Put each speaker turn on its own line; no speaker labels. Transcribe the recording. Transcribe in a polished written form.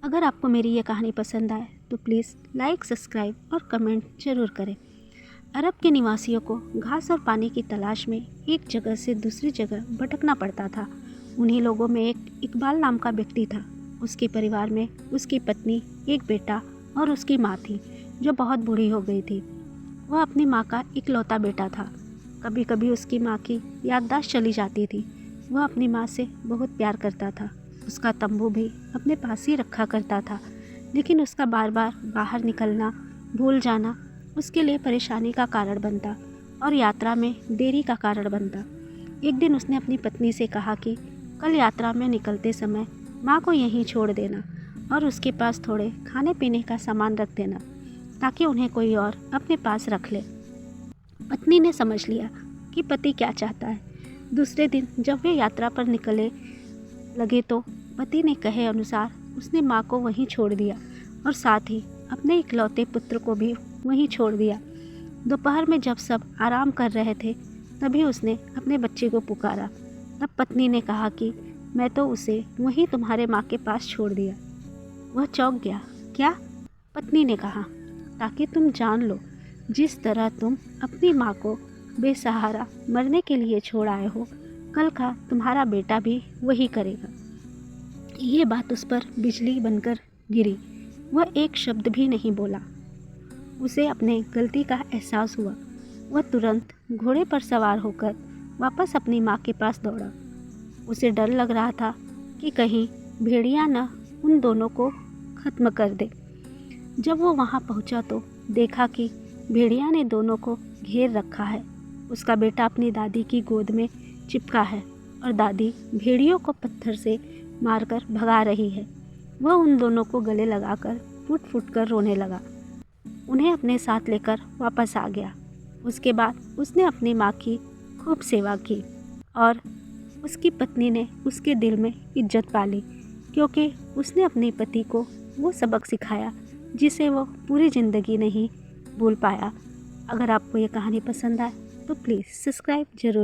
अगर आपको मेरी ये कहानी पसंद आए तो प्लीज़ लाइक, सब्सक्राइब और कमेंट ज़रूर करें। अरब के निवासियों को घास और पानी की तलाश में एक जगह से दूसरी जगह भटकना पड़ता था। उन्हीं लोगों में एक इकबाल नाम का व्यक्ति था। उसके परिवार में उसकी पत्नी, एक बेटा और उसकी माँ थी जो बहुत बूढ़ी हो गई थी। वह अपनी माँ का इकलौता बेटा था। कभी कभी उसकी माँ की याददाश्त चली जाती थी। वह अपनी माँ से बहुत प्यार करता था। उसका तंबू भी अपने पास ही रखा करता था, लेकिन उसका बार बार बाहर निकलना, भूल जाना उसके लिए परेशानी का कारण बनता और यात्रा में देरी का कारण बनता। एक दिन उसने अपनी पत्नी से कहा कि कल यात्रा में निकलते समय माँ को यहीं छोड़ देना और उसके पास थोड़े खाने पीने का सामान रख देना ताकि उन्हें कोई और अपने पास रख ले। पत्नी ने समझ लिया कि पति क्या चाहता है। दूसरे दिन जब वे यात्रा पर निकले लगे तो पति ने कहे अनुसार उसने माँ को वहीं छोड़ दिया और साथ ही अपने इकलौते पुत्र को भी वहीं छोड़ दिया। दोपहर में जब सब आराम कर रहे थे तभी उसने अपने बच्चे को पुकारा। तब पत्नी ने कहा कि मैं तो उसे वहीं तुम्हारे माँ के पास छोड़ दिया। वह चौंक गया। क्या? पत्नी ने कहा, ताकि तुम जान लो, जिस तरह तुम अपनी माँ को बेसहारा मरने के लिए छोड़ आए हो, कल का तुम्हारा बेटा भी वही करेगा। ये बात उस पर बिजली बनकर गिरी। वह एक शब्द भी नहीं बोला। उसे अपने गलती का एहसास हुआ। वह तुरंत घोड़े पर सवार होकर वापस अपनी माँ के पास दौड़ा। उसे डर लग रहा था कि कहीं भेड़िया न उन दोनों को खत्म कर दे। जब वो वहाँ पहुँचा तो देखा कि भेड़िया ने दोनों को घेर रखा है। उसका बेटा अपनी दादी की गोद में चिपका है और दादी भेड़ियों को पत्थर से मारकर भगा रही है। वह उन दोनों को गले लगाकर फूट फूट कर रोने लगा। उन्हें अपने साथ लेकर वापस आ गया। उसके बाद उसने अपनी माँ की खूब सेवा की और उसकी पत्नी ने उसके दिल में इज्जत पाली, क्योंकि उसने अपने पति को वो सबक सिखाया जिसे वो पूरी ज़िंदगी नहीं भूल पाया। अगर आपको ये कहानी पसंद आए तो प्लीज़ सब्सक्राइब ज़रूर।